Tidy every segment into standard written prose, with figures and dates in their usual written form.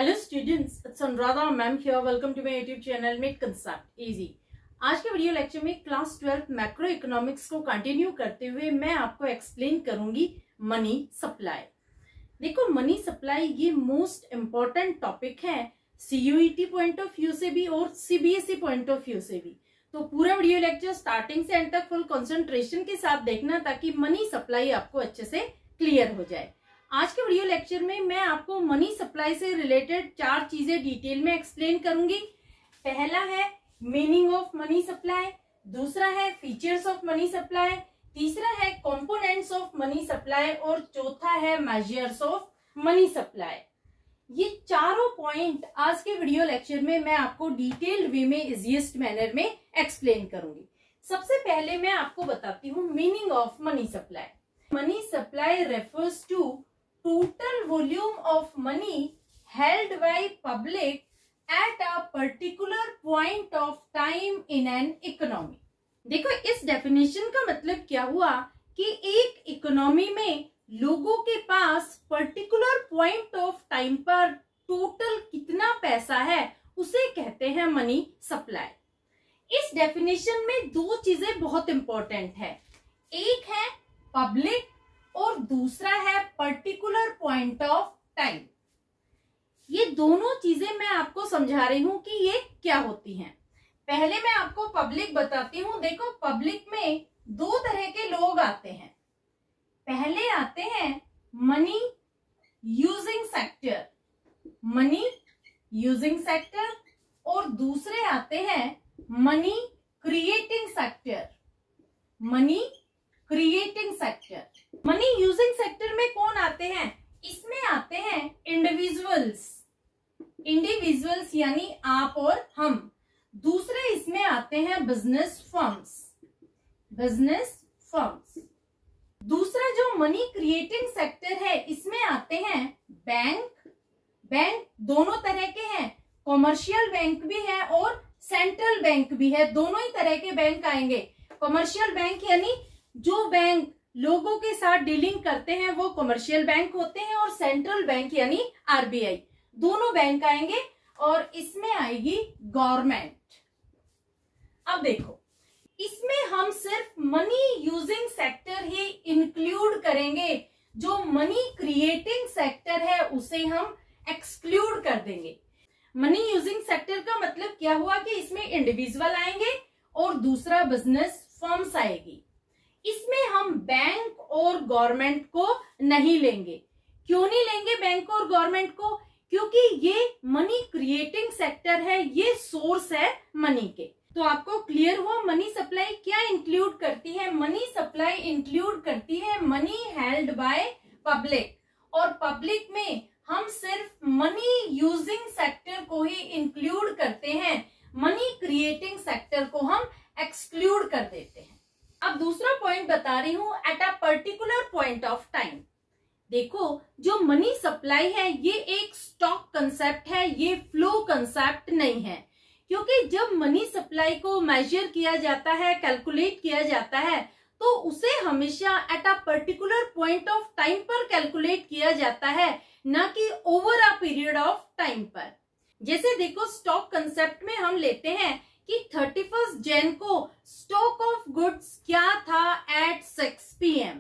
Hello students, it's Anuradha ma'am here. Welcome to my YouTube channel make concept easy. आज के video lecture में class 12 macroeconomics को continue करते हुए मैं आपको एक्सप्लेन करूंगी मनी सप्लाई। देखो, मनी सप्लाई ये मोस्ट इम्पोर्टेंट टॉपिक है सीयूईटी पॉइंट ऑफ व्यू से भी और सीबीएसई पॉइंट ऑफ व्यू से भी। तो पूरा वीडियो लेक्चर स्टार्टिंग से एंड तक फुल कंसंट्रेशन के साथ देखना ताकि मनी सप्लाई आपको अच्छे से क्लियर हो जाए। आज के वीडियो लेक्चर में मैं आपको मनी सप्लाई से रिलेटेड 4 चीजें डिटेल में एक्सप्लेन करूंगी। पहला है मीनिंग ऑफ मनी सप्लाई, दूसरा है फीचर्स ऑफ मनी सप्लाई, तीसरा है कंपोनेंट्स ऑफ मनी सप्लाई और चौथा है मेजर्स ऑफ मनी सप्लाई। ये चारों पॉइंट आज के वीडियो लेक्चर में मैं आपको डिटेल्ड वे में इजीएस्ट मैनर में एक्सप्लेन करूंगी। सबसे पहले मैं आपको बताती हूँ meaning of money supply. Money supply refers to total volume of money held by public at a particular point of time in an economy। देखो, इस डेफिनेशन का मतलब क्या हुआ कि एक इकोनॉमी में लोगों के पास पर्टिकुलर पॉइंट ऑफ टाइम पर टोटल कितना पैसा है उसे कहते हैं मनी सप्लाई। इस डेफिनेशन में 2 चीजें बहुत इंपॉर्टेंट है, एक है पब्लिक और दूसरा है पर्टिकुलर पॉइंट ऑफ टाइम। ये दोनों चीजें मैं आपको समझा रही हूं कि ये क्या होती हैं। पहले मैं आपको पब्लिक बताती हूं। देखो, पब्लिक में 2 तरह के लोग आते हैं। पहले आते हैं money using sector, money using sector, और दूसरे आते हैं money creating sector, money creating sector. Money using sector में कौन आते हैं? इसमें आते हैं इंडिविजुअल्स, इंडिविजुअल्स यानी आप और हम। दूसरे इसमें आते हैं बिजनेस फर्म्स, बिजनेस फर्म्स। दूसरा जो मनी क्रिएटिंग सेक्टर है इसमें आते हैं बैंक, बैंक दोनों तरह के हैं, कॉमर्शियल बैंक भी है और सेंट्रल बैंक भी है, दोनों ही तरह के बैंक आएंगे। कॉमर्शियल बैंक यानी जो बैंक लोगों के साथ डीलिंग करते हैं वो कमर्शियल बैंक होते हैं, और सेंट्रल बैंक यानी आरबीआई, दोनों बैंक आएंगे। और इसमें आएगी गवर्नमेंट। अब देखो, इसमें हम सिर्फ मनी यूजिंग सेक्टर ही इंक्लूड करेंगे, जो मनी क्रिएटिंग सेक्टर है उसे हम एक्सक्लूड कर देंगे। मनी यूजिंग सेक्टर का मतलब क्या हुआ कि इसमें इंडिविजुअल आएंगे और दूसरा बिजनेस फर्म्स आएगी। इसमें हम बैंक और गवर्नमेंट को नहीं लेंगे। क्यों नहीं लेंगे बैंक और गवर्नमेंट को? क्योंकि ये मनी क्रिएटिंग सेक्टर है, ये सोर्स है मनी के। तो आपको क्लियर हुआ मनी सप्लाई क्या इंक्लूड करती है? मनी सप्लाई इंक्लूड करती है मनी हेल्ड बाय पब्लिक, और पब्लिक में हम सिर्फ मनी यूजिंग सेक्टर को ही इंक्लूड करते हैं, मनी क्रिएटिंग सेक्टर को हम एक्सक्लूड कर देते हैं। अब दूसरा पॉइंट बता रही हूं, at a particular point of time. देखो, जो मनी सप्लाई है ये एक स्टॉक कंसेप्ट है, ये फ्लो कंसेप्ट नहीं है। क्योंकि जब मनी सप्लाई को मेजर किया जाता है, कैलकुलेट किया जाता है, तो उसे हमेशा at a particular point of time पर कैलकुलेट किया जाता है, ना कि over a period of time पर। जैसे देखो, स्टॉक कंसेप्ट में हम लेते हैं कि 31 जैन को स्टॉक ऑफ गुड्स क्या था एट 6 PM।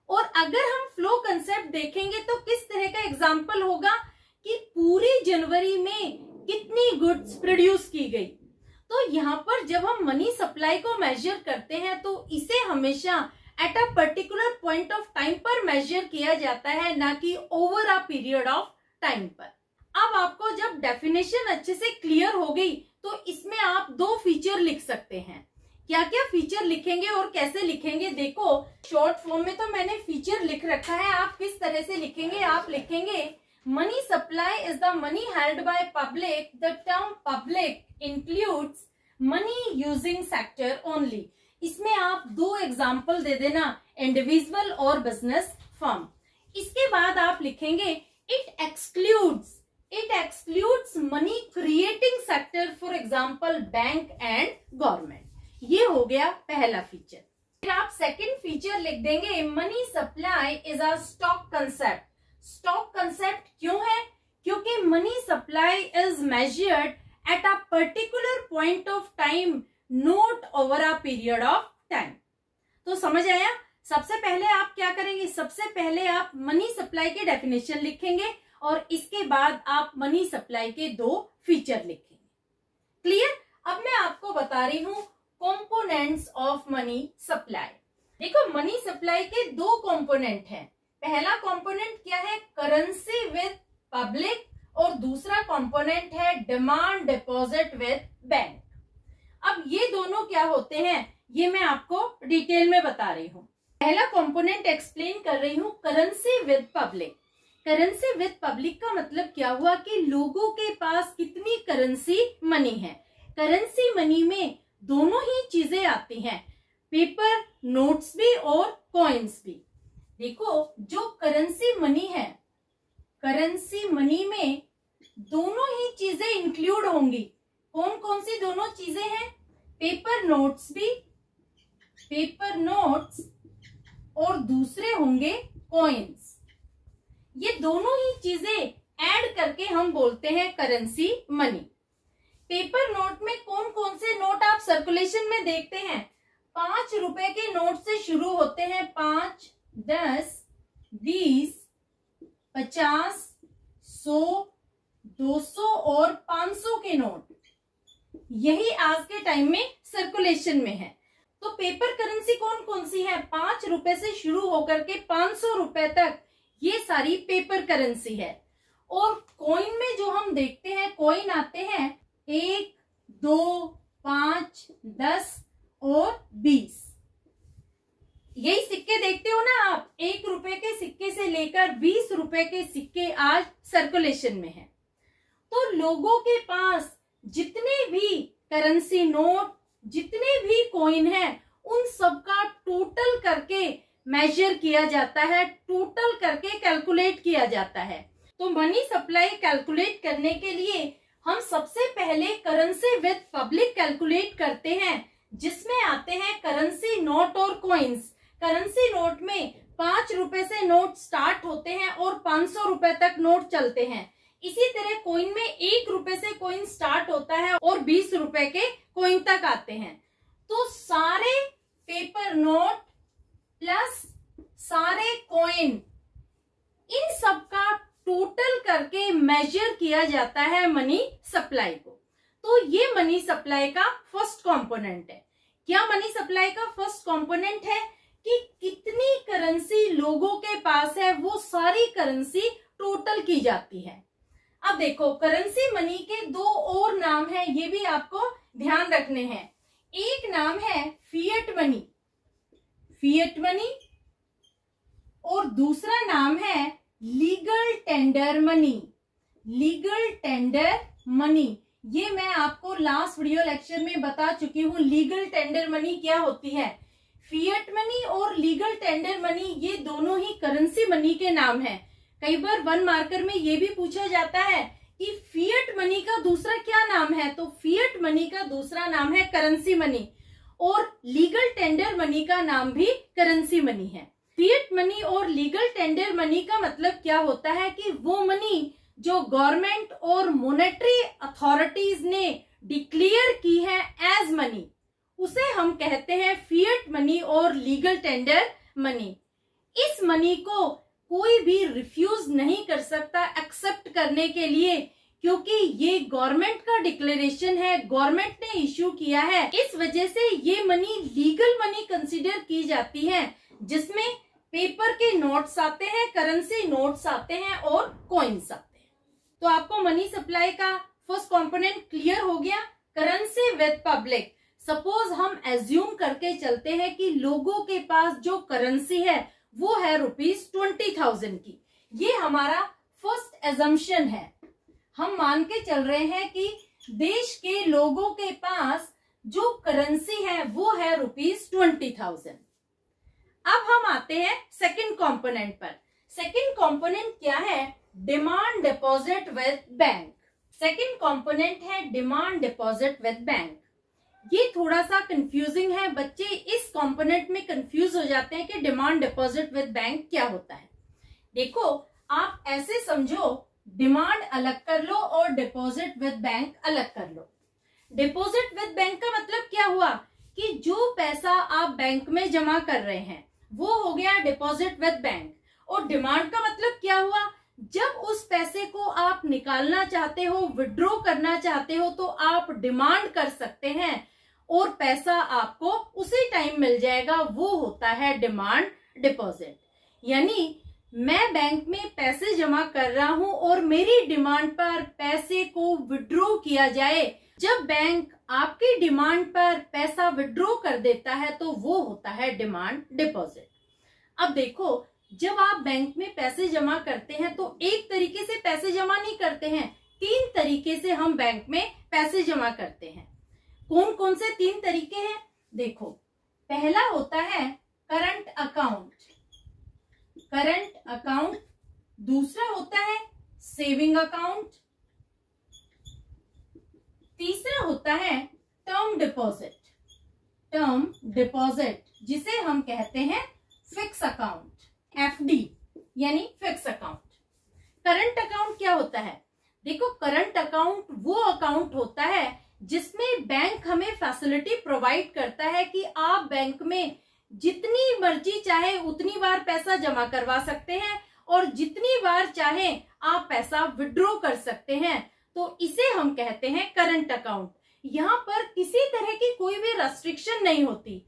और अगर हम फ्लो कंसेप्ट देखेंगे तो किस तरह का एग्जाम्पल होगा कि पूरी जनवरी में कितनी गुड्स प्रोड्यूस की गई। तो यहाँ पर जब हम मनी सप्लाई को मेजर करते हैं तो इसे हमेशा at a particular point of time पर मेजर किया जाता है, ना कि over a period of time पर। अब आपको जब डेफिनेशन अच्छे से क्लियर हो गई तो इसमें आप 2 फीचर लिख सकते हैं। क्या क्या फीचर लिखेंगे और कैसे लिखेंगे? देखो, शॉर्ट फॉर्म में तो मैंने फीचर लिख रखा है, आप किस तरह से लिखेंगे? आप लिखेंगे money supply is the money held by public. The term public includes money using sector only. इसमें आप 2 एग्जाम्पल दे देना, इंडिविजुअल और बिजनेस फर्म। इसके बाद आप लिखेंगे it excludes money creating sector, for example bank and government. ये हो गया पहला फीचर। फिर आप सेकंड फीचर लिख देंगे money supply is a stock concept. Stock concept क्यों है? क्योंकि money supply is measured at a particular point of time note over a period of time. तो समझ आया? सबसे पहले आप क्या करेंगे, सबसे पहले आप मनी सप्लाई की डेफिनेशन लिखेंगे और इसके बाद आप मनी सप्लाई के दो फीचर लिखेंगे। क्लियर? अब मैं आपको बता रही हूं कंपोनेंट्स ऑफ मनी सप्लाई। देखो, मनी सप्लाई के दो कंपोनेंट हैं। पहला कंपोनेंट क्या है, करेंसी विद पब्लिक, और दूसरा कंपोनेंट है डिमांड डिपॉजिट विद बैंक। अब ये दोनों क्या होते हैं, ये मैं आपको डिटेल में बता रही हूँ। पहला कंपोनेंट एक्सप्लेन कर रही हूँ, currency with public. Currency with public का मतलब क्या हुआ कि लोगों के पास कितनी करेंसी मनी है। करेंसी मनी में दोनों ही चीजें आती हैं, पेपर नोट्स भी और कॉइन्स भी। देखो, जो करेंसी मनी है, करेंसी मनी में दोनों ही चीजें इंक्लूड होंगी। कौन कौन सी दोनों चीजें हैं, पेपर नोट्स भी, पेपर नोट्स, और दूसरे होंगे कॉइन्स। ये दोनों ही चीजें ऐड करके हम बोलते हैं करेंसी मनी। पेपर नोट में कौन कौन से नोट आप सर्कुलेशन में देखते हैं, 5 रुपए के नोट से शुरू होते हैं। 5, 10, 20, 50, 100, 200 और 500 के नोट, यही आज के टाइम में सर्कुलेशन में है। तो पेपर करेंसी कौन कौन सी है, 5 रुपए से शुरू होकर के 500 रुपए तक, ये सारी पेपर करेंसी है। और कॉइन में जो हम देखते हैं, कॉइन आते हैं 1, 2, 5, 10 और 20। यही सिक्के देखते हो ना आप, 1 रुपए के सिक्के से लेकर 20 रुपए के सिक्के आज सर्कुलेशन में है। तो लोगों के पास जितने भी करेंसी नोट, जितने भी कॉइन है, उन सबका टोटल करके मेजर किया जाता है, टोटल करके कैलकुलेट किया जाता है। तो मनी सप्लाई कैलकुलेट करने के लिए हम सबसे पहले करेंसी विद पब्लिक कैलकुलेट करते हैं, जिसमें आते हैं करेंसी नोट और कॉइन्स। करेंसी नोट में 5 रुपए से नोट स्टार्ट होते हैं और 500 रुपए तक नोट चलते हैं। इसी तरह कॉइन में 1 रुपए से कॉइन स्टार्ट होता है और 20 रुपए के कॉइन तक आते हैं। तो सारे पेपर नोट प्लस सारे कॉइन, इन सब का टोटल करके मेजर किया जाता है मनी सप्लाई को। तो ये मनी सप्लाई का फर्स्ट कंपोनेंट है। क्या मनी सप्लाई का फर्स्ट कंपोनेंट है कि कितनी करेंसी लोगों के पास है, वो सारी करेंसी टोटल की जाती है। अब देखो, करेंसी मनी के दो और नाम हैं, ये भी आपको ध्यान रखने हैं। एक नाम है फिएट मनी, फिएट मनी, और दूसरा नाम है legal tender money, legal tender money. ये मैं आपको लास्ट वीडियो लेक्चर में बता चुकी हूँ, लीगल टेंडर मनी क्या होती है। फिएट मनी और लीगल टेंडर मनी ये दोनों ही करेंसी मनी के नाम हैं। कई बार 1 मार्कर में ये भी पूछा जाता है कि फिएट मनी का दूसरा क्या नाम है, तो फिएट मनी का दूसरा नाम है करेंसी मनी, और लीगल टेंडर मनी का नाम भी करेंसी मनी है। फिएट मनी और लीगल टेंडर मनी का मतलब क्या होता है कि वो मनी जो गवर्नमेंट और मॉनेटरी अथॉरिटीज ने डिक्लेयर की है एज मनी, उसे हम कहते हैं फिएट मनी और लीगल टेंडर मनी। इस मनी को कोई भी रिफ्यूज नहीं कर सकता एक्सेप्ट करने के लिए, क्योंकि ये गवर्नमेंट का डिक्लेरेशन है, गवर्नमेंट ने इश्यू किया है। इस वजह से ये मनी लीगल मनी कंसीडर की जाती है, जिसमें पेपर के नोट्स आते हैं, करेंसी नोट्स आते हैं और कॉइन्स आते हैं। तो आपको मनी सप्लाई का फर्स्ट कंपोनेंट क्लियर हो गया, करेंसी विद पब्लिक। सपोज हम एज्यूम करके चलते हैं कि लोगों के पास जो करेंसी है वो है ₹20,000 की। ये हमारा फर्स्ट एजम्पशन है। हम मान के चल रहे हैं कि देश के लोगों के पास जो करेंसी है वो है ₹20,000। अब हम आते हैं सेकंड कंपोनेंट पर। सेकंड कंपोनेंट क्या है, demand deposit with bank. Second component है डिमांड डिपॉजिट विद बैंक। ये थोड़ा सा कंफ्यूजिंग है, बच्चे इस कंपोनेंट में कंफ्यूज हो जाते हैं कि डिमांड डिपॉजिट विद बैंक क्या होता है। देखो, आप ऐसे समझो, डिमांड अलग कर लो और डिपॉजिट विद बैंक अलग कर लो। डिपॉजिट विद बैंक का मतलब क्या हुआ कि जो पैसा आप बैंक में जमा कर रहे हैं वो हो गया डिपॉजिट विद बैंक। और डिमांड का मतलब क्या हुआ, जब उस पैसे को आप निकालना चाहते हो, विड्रॉ करना चाहते हो, तो आप डिमांड कर सकते हैं और पैसा आपको उसी टाइम मिल जाएगा। वो होता है डिमांड डिपॉजिट। यानी मैं बैंक में पैसे जमा कर रहा हूं और मेरी डिमांड पर पैसे को विड्रॉ किया जाए। जब बैंक आपकी डिमांड पर पैसा विड्रॉ कर देता है तो वो होता है डिमांड डिपॉजिट। अब देखो, जब आप बैंक में पैसे जमा करते हैं तो एक तरीके से पैसे जमा नहीं करते हैं, 3 तरीके से हम बैंक में पैसे जमा करते हैं। कौन कौन से 3 तरीके हैं? देखो, पहला होता है करंट अकाउंट, दूसरा होता है सेविंग अकाउंट, तीसरा होता है टर्म डिपॉजिट, जिसे हम कहते हैं फिक्स अकाउंट, एफडी यानी फिक्स अकाउंट। करंट अकाउंट क्या होता है? देखो, करंट अकाउंट वो अकाउंट होता है जिसमें बैंक हमें फैसिलिटी प्रोवाइड करता है कि आप बैंक में जितनी मर्जी चाहे उतनी बार पैसा जमा करवा सकते हैं और जितनी बार चाहे आप पैसा विड्रॉ कर सकते हैं। तो इसे हम कहते हैं करंट अकाउंट। यहाँ पर किसी तरह की कोई भी रेस्ट्रिक्शन नहीं होती,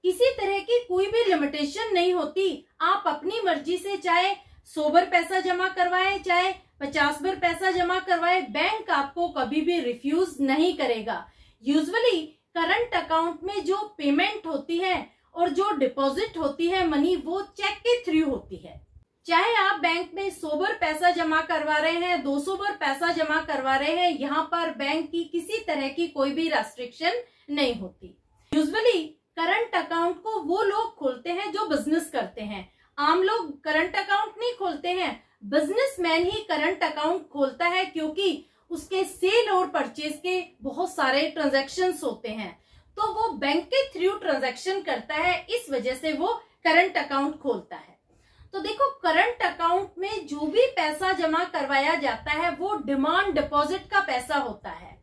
किसी तरह की कोई भी लिमिटेशन नहीं होती। आप अपनी मर्जी से चाहे 100 बार पैसा जमा करवाए, चाहे 50 बार पैसा जमा करवाए, बैंक आपको कभी भी रिफ्यूज नहीं करेगा। यूजुअली करंट अकाउंट में जो पेमेंट होती है और जो डिपॉजिट होती है मनी, वो चेक के थ्रू होती है। चाहे आप बैंक में 100 बार पैसा जमा करवा रहे हैं, 200 बार पैसा जमा करवा रहे हैं, यहाँ पर बैंक की किसी तरह की कोई भी रेस्ट्रिक्शन नहीं होती। यूजुअली करंट अकाउंट को वो लोग खोलते हैं जो बिजनेस करते हैं। आम लोग करंट अकाउंट नहीं खोलते हैं, बिजनेसमैन ही करंट अकाउंट खोलता है, क्योंकि उसके सेल और परचेज के बहुत सारे ट्रांजैक्शंस होते हैं, तो वो बैंक के थ्रू ट्रांजैक्शन करता है, इस वजह से वो करंट अकाउंट खोलता है। तो देखो, करंट अकाउंट में जो भी पैसा जमा करवाया जाता है वो डिमांड डिपॉजिट का पैसा होता है।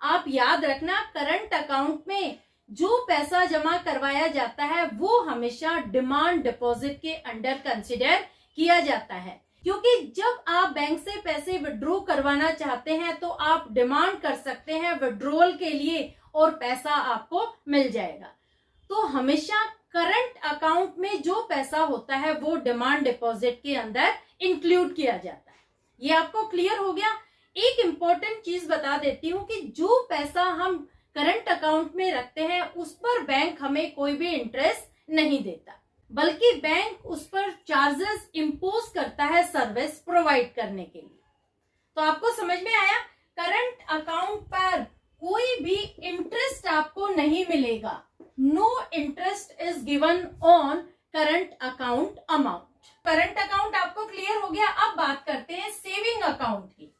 आप याद रखना, करंट अकाउंट में जो पैसा जमा करवाया जाता है वो हमेशा डिमांड डिपॉजिट के अंडर कंसिडर किया जाता है, क्योंकि जब आप बैंक से पैसे विड्रॉ करवाना चाहते हैं तो आप डिमांड कर सकते हैं विड्रॉल के लिए और पैसा आपको मिल जाएगा। तो हमेशा करंट अकाउंट में जो पैसा होता है वो डिमांड डिपॉजिट के अंदर इंक्लूड किया जाता है। ये आपको क्लियर हो गया? एक इंपॉर्टेंट चीज बता देती हूँ कि जो पैसा हम करंट अकाउंट में रखते हैं उस पर बैंक हमें कोई भी इंटरेस्ट नहीं देता, बल्कि बैंक उस पर चार्जेस इम्पोज करता है सर्विस प्रोवाइड करने के लिए। तो आपको समझ में आया? करंट अकाउंट पर कोई भी इंटरेस्ट आपको नहीं मिलेगा। No interest is given on current account amount. Current account आपको क्लियर हो गया। अब बात करते हैं सेविंग अकाउंट की।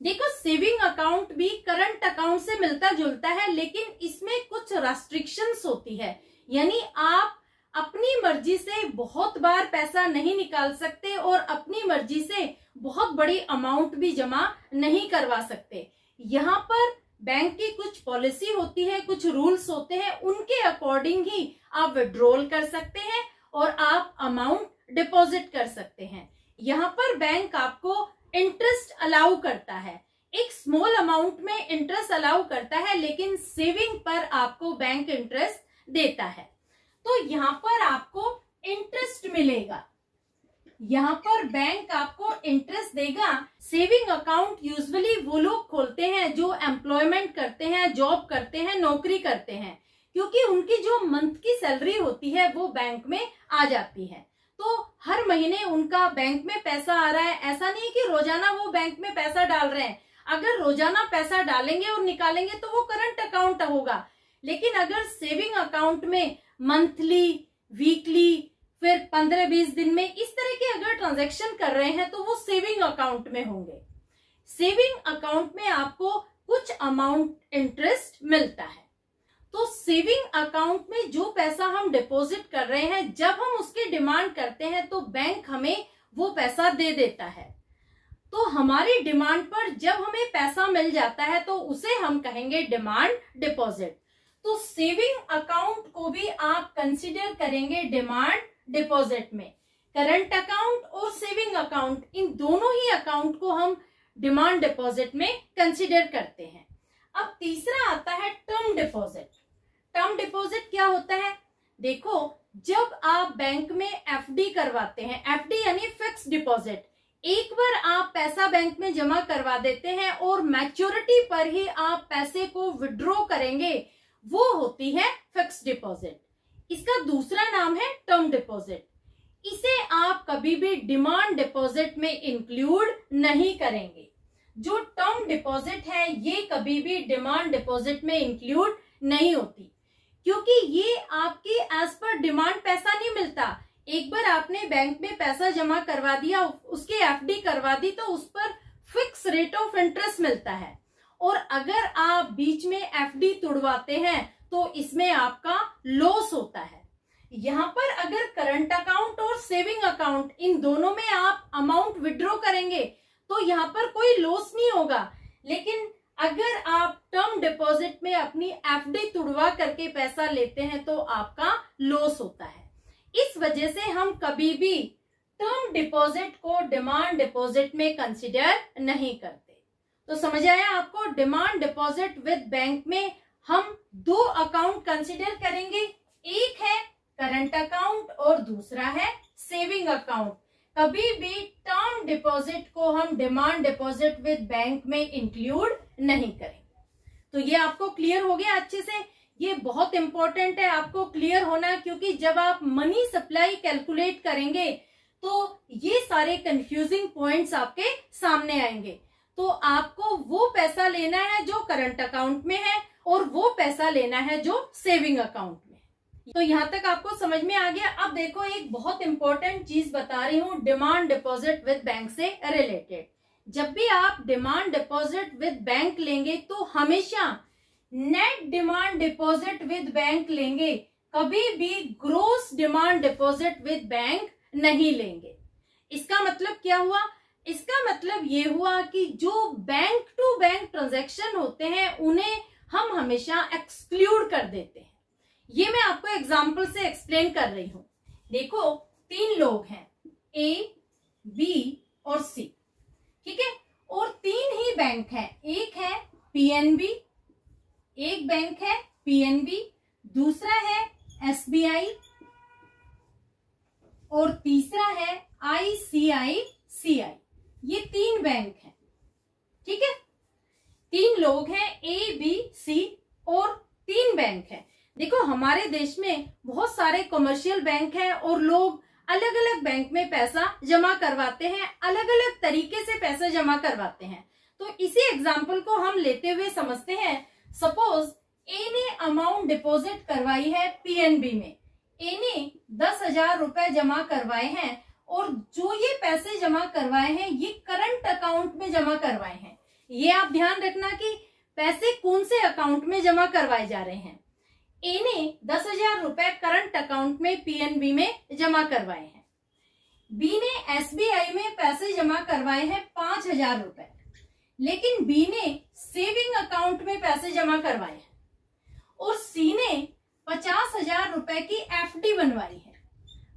देखो, सेविंग अकाउंट भी करंट अकाउंट से मिलता जुलता है, लेकिन इसमें कुछ रेस्ट्रिक्शंस होती है। यानी आप अपनी मर्जी से बहुत बार पैसा नहीं निकाल सकते और अपनी मर्जी से बहुत बड़ी अमाउंट भी जमा नहीं करवा सकते। यहाँ पर बैंक की कुछ पॉलिसी होती है, कुछ रूल्स होते हैं, उनके अकॉर्डिंग ही आप विड्रॉल कर सकते हैं और आप अमाउंट डिपॉजिट कर सकते हैं। यहाँ पर बैंक आपको इंटरेस्ट अलाउ करता है, एक स्मॉल अमाउंट में इंटरेस्ट अलाउ करता है, लेकिन सेविंग पर आपको बैंक इंटरेस्ट देता है। तो यहाँ पर आपको इंटरेस्ट मिलेगा, यहाँ पर बैंक आपको इंटरेस्ट देगा। सेविंग अकाउंट यूजुअली वो लोग खोलते हैं जो एम्प्लॉयमेंट करते हैं, जॉब करते हैं, नौकरी करते हैं, क्योंकि उनकी जो मंथ की सैलरी होती है वो बैंक में आ जाती है। तो हर महीने उनका बैंक में पैसा आ रहा है, ऐसा नहीं कि रोजाना वो बैंक में पैसा डाल रहे हैं। अगर रोजाना पैसा डालेंगे और निकालेंगे तो वो करंट अकाउंट होगा, लेकिन अगर सेविंग अकाउंट में मंथली, वीकली, फिर 15-20 दिन में इस तरह के अगर ट्रांजैक्शन कर रहे हैं तो वो सेविंग अकाउंट में होंगे। सेविंग अकाउंट में आपको कुछ अमाउंट इंटरेस्ट मिलता है। तो सेविंग अकाउंट में जो पैसा हम डिपॉजिट कर रहे हैं, जब हम उसकी डिमांड करते हैं तो बैंक हमें वो पैसा दे देता है। तो हमारी डिमांड पर जब हमें पैसा मिल जाता है तो उसे हम कहेंगे डिमांड डिपॉजिट। तो सेविंग अकाउंट को भी आप कंसीडर करेंगे डिमांड डिपॉजिट में। करंट अकाउंट और सेविंग अकाउंट, इन दोनों ही अकाउंट को हम डिमांड डिपॉजिट में कंसीडर करते हैं। अब तीसरा आता है टर्म डिपॉजिट। टर्म डिपॉजिट क्या होता है? देखो, जब आप बैंक में एफडी करवाते हैं, एफडी यानी फिक्स डिपॉजिट, एक बार आप पैसा बैंक में जमा करवा देते हैं और मैच्योरिटी पर ही आप पैसे को विड्रॉ करेंगे, वो होती है फिक्स डिपॉजिट। इसका दूसरा नाम है टर्म डिपॉजिट। इसे आप कभी भी डिमांड डिपॉजिट में इंक्लूड नहीं करेंगे। जो टर्म डिपॉजिट है ये कभी भी डिमांड डिपॉजिट में इंक्लूड नहीं होती, क्योंकि ये आपकी एज पर डिमांड पैसा नहीं मिलता। एक बार आपने बैंक में पैसा जमा करवा दिया, उसकी एफडी करवा दी, तो उस पर फिक्स रेट ऑफ इंटरेस्ट मिलता है। और अगर आप बीच में एफडी तुड़वाते हैं तो इसमें आपका लॉस होता है। यहाँ पर अगर करंट अकाउंट और सेविंग अकाउंट, इन दोनों में आप अमाउंट विड्रॉ करेंगे तो यहाँ पर कोई लॉस नहीं होगा। लेकिन अगर आप टर्म डिपॉजिट में अपनी एफडी तुड़वा करके पैसा लेते हैं तो आपका लॉस होता है। इस वजह से हम कभी भी टर्म डिपॉजिट को डिमांड डिपॉजिट में कंसीडर नहीं करते। तो समझ आया आपको? डिमांड डिपॉजिट विद बैंक में हम दो अकाउंट कंसीडर करेंगे, एक है करंट अकाउंट और दूसरा है सेविंग अकाउंट। कभी भी टर्म डिपॉजिट को हम डिमांड डिपॉजिट विद बैंक में इंक्लूड नहीं करेंगे। तो ये आपको क्लियर हो गया अच्छे से? ये बहुत इंपॉर्टेंट है आपको क्लियर होना, क्योंकि जब आप मनी सप्लाई कैलकुलेट करेंगे तो ये सारे कंफ्यूजिंग पॉइंट्स आपके सामने आएंगे। तो आपको वो पैसा लेना है जो करंट अकाउंट में है और वो पैसा लेना है जो सेविंग अकाउंट में। तो यहाँ तक आपको समझ में आ गया। अब देखो, एक बहुत इंपॉर्टेंट चीज बता रही हूँ डिमांड डिपॉजिट विद बैंक से रिलेटेड। जब भी आप डिमांड डिपॉजिट विद बैंक लेंगे तो हमेशा net demand deposit with bank लेंगे, कभी भी gross demand deposit with bank नहीं लेंगे। इसका मतलब क्या हुआ? इसका मतलब ये हुआ कि जो बैंक टू बैंक ट्रांजैक्शन होते हैं उन्हें हम हमेशा एक्सक्लूड कर देते हैं। ये मैं आपको एग्जाम्पल से एक्सप्लेन कर रही हूं। देखो, 3 लोग हैं, ए, बी और सी, ठीक है? और 3 ही बैंक हैं। एक है पीएनबी, एक बैंक है पीएनबी, दूसरा है एसबीआई और तीसरा है आईसीआईसीआई। ये 3 बैंक हैं, ठीक है? 3 लोग हैं, ए, बी, सी और 3 बैंक हैं। देखो, हमारे देश में बहुत सारे कमर्शियल बैंक हैं और लोग अलग अलग बैंक में पैसा जमा करवाते हैं, अलग अलग तरीके से पैसा जमा करवाते हैं। तो इसी एग्जाम्पल को हम लेते हुए समझते हैं। सपोज ए ने अमाउंट डिपॉजिट करवाई है पीएनबी में। ए ने 10,000 रुपए जमा करवाए हैं और जो ये पैसे जमा करवाए हैं ये करंट अकाउंट में जमा करवाए हैं। ये आप ध्यान रखना कि पैसे कौन से अकाउंट में जमा करवाए जा रहे हैं। ए ने 10,000 रुपए करंट अकाउंट में पीएनबी में जमा करवाए हैं। बी ने एसबीआई में पैसे जमा करवाए हैं 5,000 रुपए, लेकिन बी ने सेविंग अकाउंट में पैसे जमा करवाए हैं। और सी ने 50,000 रुपए की एफडी बनवाई है।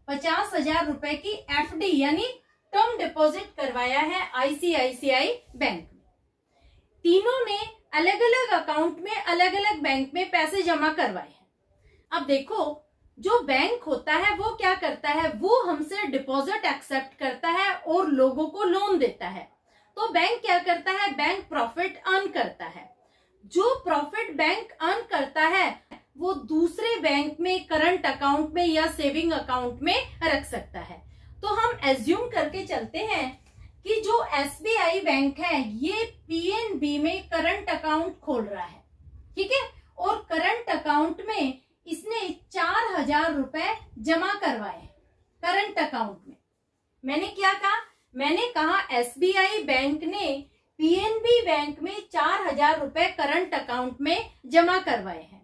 50,000 रुपए की एफडी यानी टर्म डिपॉजिट करवाया है आईसीआईसीआई बैंक में। तीनों ने अलग अलग अकाउंट में अलग अलग बैंक में पैसे जमा करवाए हैं। अब देखो, जो बैंक होता है वो क्या करता है? वो हमसे डिपॉजिट एक्सेप्ट करता है और लोगों को लोन देता है। तो बैंक क्या करता है? बैंक प्रॉफिट अर्न करता है। जो प्रॉफिट बैंक अर्न करता है वो दूसरे बैंक में करंट अकाउंट में या सेविंग अकाउंट में रख सकता है। तो हम एज्यूम करके चलते हैं कि जो एसबीआई बैंक है ये पीएनबी में करंट अकाउंट खोल रहा है, ठीक है? और करंट अकाउंट में इसने 4,000 रुपए जमा करवाए करंट अकाउंट में। मैंने क्या कहा? मैंने कहा एसबीआई बैंक ने पीएनबी बैंक में 4,000 रुपए करंट अकाउंट में जमा करवाए हैं।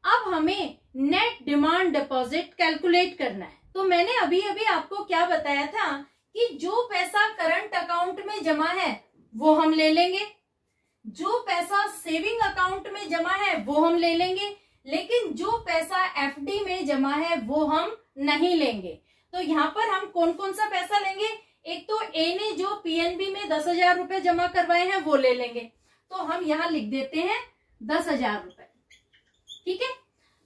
अब हमें नेट डिमांड डिपॉजिट कैलकुलेट करना है। तो मैंने अभी अभी आपको क्या बताया था कि जो पैसा करंट अकाउंट में जमा है वो हम ले लेंगे, जो पैसा सेविंग अकाउंट में जमा है वो हम ले लेंगे, लेकिन जो पैसा एफडी में जमा है वो हम नहीं लेंगे। तो यहाँ पर हम कौन कौन सा पैसा लेंगे? एक तो ए ने जो पीएनबी में 10,000 रुपए जमा करवाए हैं वो ले लेंगे, तो हम यहाँ लिख देते हैं 10,000 रुपए, ठीक है।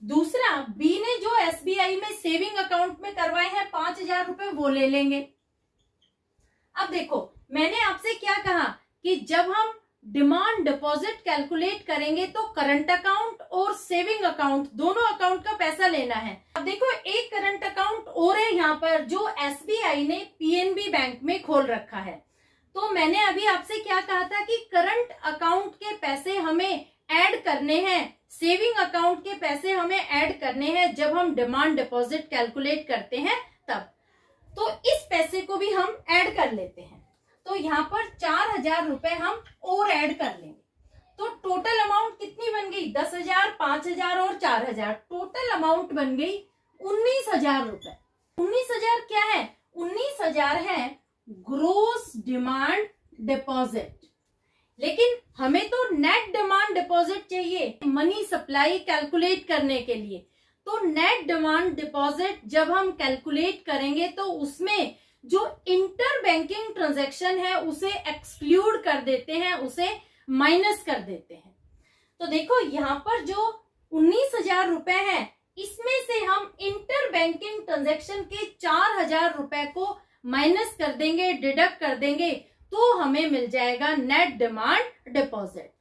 दूसरा, बी ने जो एसबीआई में सेविंग अकाउंट में करवाए हैं 5,000 रुपए वो ले लेंगे। अब देखो, मैंने आपसे क्या कहा कि जब हम डिमांड डिपॉजिट कैलकुलेट करेंगे तो करंट अकाउंट और सेविंग अकाउंट दोनों अकाउंट का पैसा लेना है। अब देखो, एक करंट अकाउंट और है यहाँ पर जो एसबीआई ने पीएनबी बैंक में खोल रखा है। तो मैंने अभी आपसे क्या कहा था कि करंट अकाउंट के पैसे हमें ऐड करने हैं, सेविंग अकाउंट के पैसे हमें ऐड करने हैं जब हम डिमांड डिपॉजिट कैलकुलेट करते हैं तब। तो इस पैसे को भी हम ऐड कर लेते हैं। तो यहाँ पर 4,000 रुपए हम और ऐड कर लेंगे। तो टोटल अमाउंट कितनी बन गई? 10,000, 5,000 और 4,000, टोटल अमाउंट बन गई 19,000 रुपए। 19,000 क्या है? 19,000 है ग्रोस डिमांड डिपॉजिट। लेकिन हमें तो नेट डिमांड डिपॉजिट चाहिए मनी सप्लाई कैलकुलेट करने के लिए। तो नेट डिमांड डिपॉजिट जब हम कैलकुलेट करेंगे तो उसमें जो इंटर बैंकिंग ट्रांजैक्शन है उसे एक्सक्लूड कर देते हैं, उसे माइनस कर देते हैं। तो देखो, यहाँ पर जो 19,000 रुपए है इसमें से हम इंटर बैंकिंग ट्रांजैक्शन के 4,000 रुपए को माइनस कर देंगे, डिडक्ट कर देंगे, तो हमें मिल जाएगा नेट डिमांड डिपॉजिट।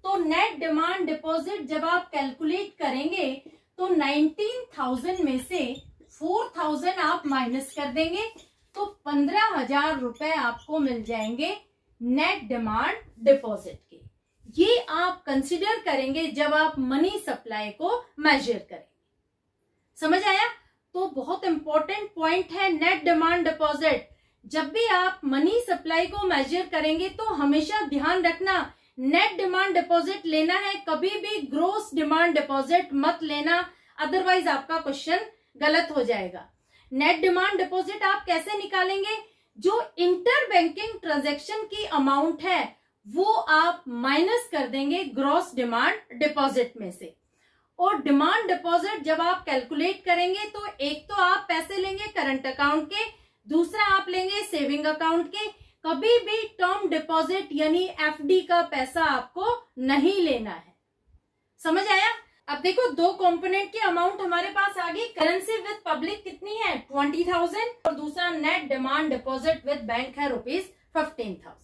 तो नेट डिमांड डिपॉजिट जब आप कैलकुलेट करेंगे तो 19,000 में से 4,000 आप माइनस कर देंगे तो 15,000 रुपए आपको मिल जाएंगे नेट डिमांड डिपॉजिट के। ये आप कंसिडर करेंगे जब आप मनी सप्लाई को मेजर करेंगे। समझ आया? तो बहुत इंपॉर्टेंट पॉइंट है नेट डिमांड डिपॉजिट। जब भी आप मनी सप्लाई को मेजर करेंगे तो हमेशा ध्यान रखना नेट डिमांड डिपॉजिट लेना है, कभी भी ग्रोस डिमांड डिपॉजिट मत लेना, अदरवाइज आपका क्वेश्चन गलत हो जाएगा। नेट डिमांड डिपॉजिट आप कैसे निकालेंगे? जो इंटर बैंकिंग ट्रांजैक्शन की अमाउंट है वो आप माइनस कर देंगे ग्रॉस डिमांड डिपॉजिट में से। और डिमांड डिपॉजिट जब आप कैलकुलेट करेंगे तो एक तो आप पैसे लेंगे करंट अकाउंट के, दूसरा आप लेंगे सेविंग अकाउंट के। कभी भी टर्म डिपॉजिट यानी एफडी का पैसा आपको नहीं लेना है। समझ आया? अब देखो, दो कंपोनेंट की अमाउंट हमारे पास आ गई। करेंसी विद पब्लिक कितनी है? 20,000 और दूसरा net demand deposit with bank है ₹15,000।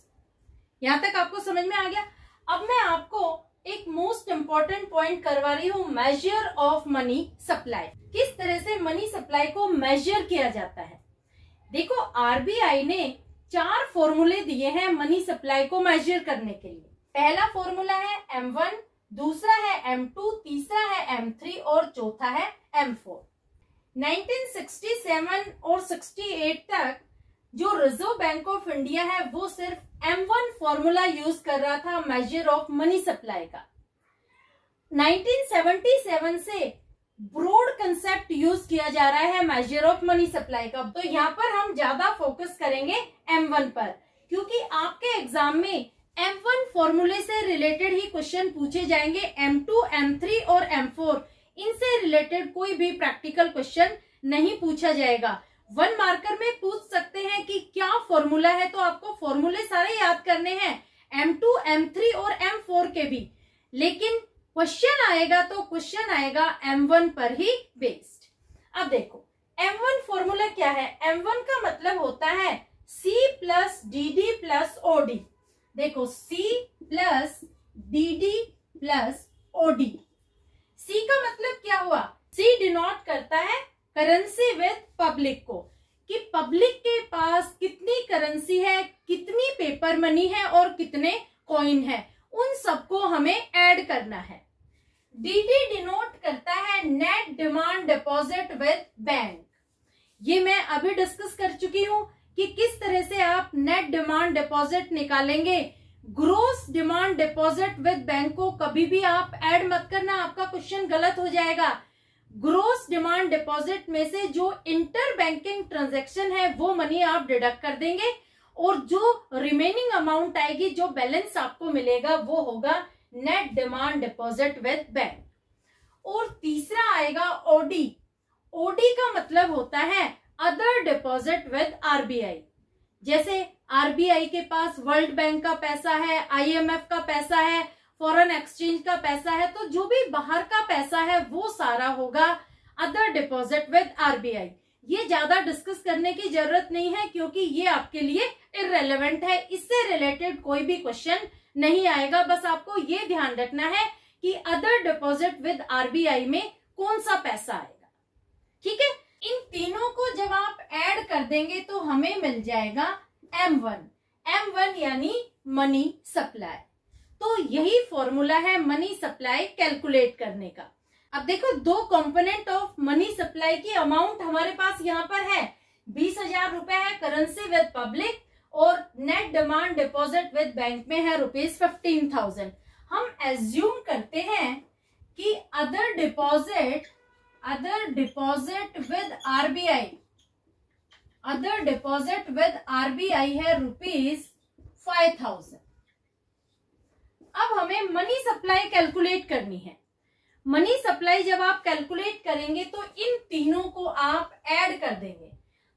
यहां तक आपको समझ में आ गया? अब मैं आपको एक मोस्ट इंपॉर्टेंट पॉइंट करवा रही हूँ, मेजर ऑफ मनी सप्लाई। किस तरह से मनी सप्लाई को मेजर किया जाता है? देखो, आरबीआई ने 4 फॉर्मूले दिए हैं मनी सप्लाई को मेजर करने के लिए। पहला फॉर्मूला है M1, दूसरा है M2, तीसरा है M3 और चौथा है M4। 1967 और 68 तक जो रिजर्व बैंक ऑफ इंडिया है वो सिर्फ M1 फॉर्मूला यूज कर रहा था मेजर ऑफ मनी सप्लाई का। 1977 से ब्रॉड कंसेप्ट यूज किया जा रहा है मेजर ऑफ मनी सप्लाई का। तो यहाँ पर हम ज्यादा फोकस करेंगे M1 पर, क्योंकि आपके एग्जाम में M1 फॉर्मूले से रिलेटेड ही क्वेश्चन पूछे जाएंगे। M2, M3 और M4 इनसे रिलेटेड कोई भी प्रैक्टिकल क्वेश्चन नहीं पूछा जाएगा। 1 मार्कर में पूछ सकते हैं कि क्या फॉर्मूला है, तो आपको फॉर्मूले सारे याद करने हैं, M2, M3 और M4 के भी। लेकिन क्वेश्चन आएगा तो क्वेश्चन आएगा M1 पर ही बेस्ड। अब देखो, M1 फॉर्मूला क्या है? M1 का मतलब होता है C plus DD plus OD। देखो, C plus DD plus OD। C का मतलब क्या हुआ? C डिनोट करता है करेंसी विद पब्लिक को, कि पब्लिक के पास कितनी करेंसी है, कितनी पेपर मनी है और कितने कॉइन है, उन सबको हमें ऐड करना है। DD डिनोट करता है net demand deposit with bank. ये मैं अभी डिस्कस कर चुकी हूं कि किस तरह से आप नेट डिमांड डिपॉजिट निकालेंगे। Gross demand deposit with bank को कभी भी आप ऐड मत करना, आपका क्वेश्चन गलत हो जाएगा। ग्रोस डिमांड डिपॉजिट में से जो इंटर बैंकिंग ट्रांजैक्शन है वो मनी आप डिडक्ट कर देंगे और जो रिमेनिंग अमाउंट आएगी, जो बैलेंस आपको मिलेगा, वो होगा net demand deposit with bank. और तीसरा आएगा ओडी। ओडी का मतलब होता है अदर डिपॉजिट विद आरबीआई। जैसे आरबीआई के पास वर्ल्ड बैंक का पैसा है, आईएमएफ का पैसा है, फॉरेन एक्सचेंज का पैसा है, तो जो भी बाहर का पैसा है वो सारा होगा अदर डिपॉजिट विद आरबीआई। ये ज्यादा डिस्कस करने की जरूरत नहीं है क्योंकि ये आपके लिए इररेलेवेंट है, इससे रिलेटेड कोई भी क्वेश्चन नहीं आएगा। बस आपको ये ध्यान रखना है कि अदर डिपॉजिट विद आरबीआई में कौन सा पैसा आएगा। ठीक है, इन तीनों को जब आप ऐड कर देंगे तो हमें मिल जाएगा M1। M1 यानी मनी सप्लाई। तो यही फॉर्मूला है मनी सप्लाई कैलकुलेट करने का। अब देखो, दो कंपोनेंट ऑफ मनी सप्लाई की अमाउंट हमारे पास यहाँ पर है, 20,000 रुपए है करेंसी विद पब्लिक और net demand deposit with bank में है ₹15,000। हम एज्यूम करते हैं कि अदर डिपॉजिट विद आरबीआई है ₹5,000। अब हमें मनी सप्लाई कैलकुलेट करनी है। मनी सप्लाई जब आप कैलकुलेट करेंगे तो इन तीनों को आप ऐड कर देंगे।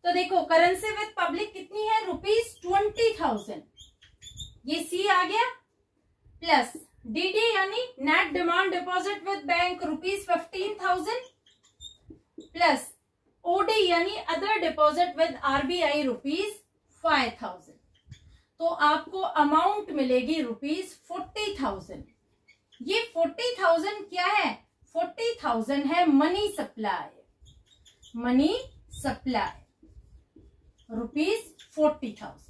तो देखो, करेंसी विद पब्लिक कितनी है, ₹20,000, ये सी आ गया, प्लस डीडी यानी net demand deposit with bank ₹15,000, plus OD यानी अदर डिपॉजिट विद आरबीआई ₹5,000। तो आपको अमाउंट मिलेगी ₹40,000। ये 40,000 क्या है, 40,000 है मनी सप्लाई ₹40,000।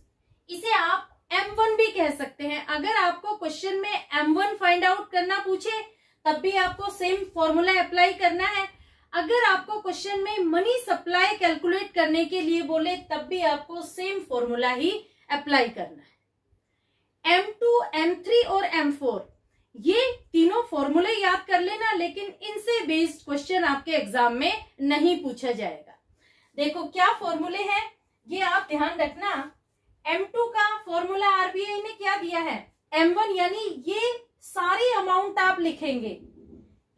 इसे आप M1 भी कह सकते हैं। अगर आपको क्वेश्चन में M1 फाइंड आउट करना पूछे तब भी आपको सेम फॉर्मूला अप्लाई करना है। अगर आपको क्वेश्चन में मनी सप्लाई कैलकुलेट करने के लिए बोले तब भी आपको सेम फॉर्मूला ही अप्लाई करना है। M2, M3 और M4 ये तीनों फॉर्मूले याद कर लेना, लेकिन इनसे बेस्ड क्वेश्चन आपके एग्जाम में नहीं पूछा जाएगा। देखो क्या फॉर्मूले हैं ये आप ध्यान रखना। M2 का फॉर्मूला आरबीआई ने क्या दिया है, M1 यानी ये सारी अमाउंट आप लिखेंगे,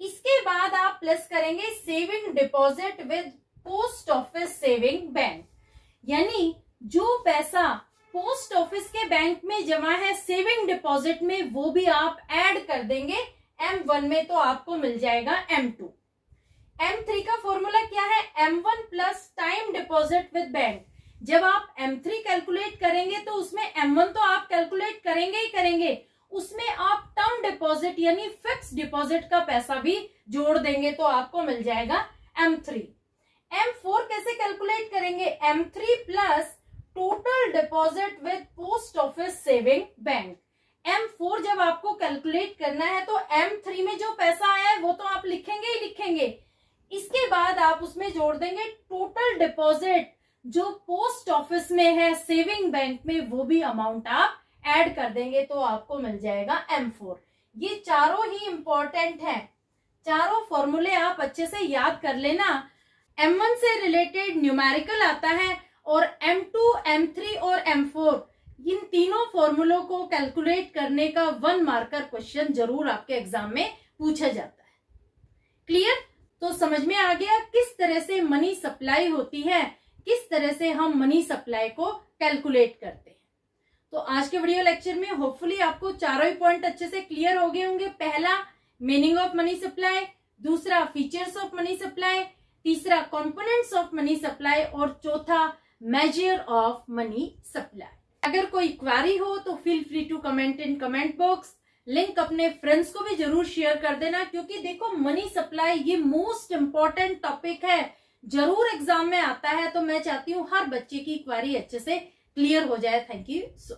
इसके बाद आप प्लस करेंगे saving deposit with post office saving bank. यानी जो पैसा पोस्ट ऑफिस के बैंक में जमा है सेविंग डिपॉजिट में, वो भी आप ऐड कर देंगे M1 में, तो आपको मिल जाएगा M2। M3 का फॉर्मूला क्या है, M1 plus time deposit with bank. जब आप M3 कैलकुलेट करेंगे तो उसमें M1 तो आप कैलकुलेट करेंगे ही करेंगे, उसमें आप टर्म डिपॉजिट यानी फिक्स डिपॉजिट का पैसा भी जोड़ देंगे, तो आपको मिल जाएगा M3। M4 कैसे कैलकुलेट करेंगे, M3 plus total deposit with post office saving bank. M4 जब आपको कैलकुलेट करना है तो M3 में जो पैसा आया है वो तो आप लिखेंगे ही लिखेंगे, इसके बाद आप उसमें जोड़ देंगे टोटल डिपॉजिट जो पोस्ट ऑफिस में है सेविंग बैंक में, वो भी अमाउंट आप ऐड कर देंगे, तो आपको मिल जाएगा M4। ये चारों ही इंपॉर्टेंट हैं, चारों फॉर्मूले आप अच्छे से याद कर लेना। M1 से रिलेटेड न्यूमेरिकल आता है और M2, M3 और M4 इन तीनों फॉर्मूलों को कैलकुलेट करने का 1 मार्कर क्वेश्चन जरूर आपके एग्जाम में पूछा जाता है। क्लियर? तो समझ में आ गया किस तरह से मनी सप्लाई होती है, किस तरह से हम मनी सप्लाई को कैलकुलेट करते हैं। तो आज के वीडियो लेक्चर में होपफुली आपको चारों ही पॉइंट अच्छे से क्लियर हो गए होंगे। पहला मीनिंग ऑफ मनी सप्लाई, दूसरा फीचर्स ऑफ मनी सप्लाई, तीसरा कंपोनेंट्स ऑफ मनी सप्लाई और चौथा मेजर ऑफ मनी सप्लाई। अगर कोई क्वेरी हो तो feel free to comment in comment box. Link अपने फ्रेंड्स को भी जरूर शेयर कर देना, क्योंकि देखो मनी सप्लाई ये मोस्ट इंपॉर्टेंट टॉपिक है, जरूर एग्जाम में आता है, तो मैं चाहती हूँ हर बच्चे की क्वेरी अच्छे से क्लियर हो जाए। Thank you so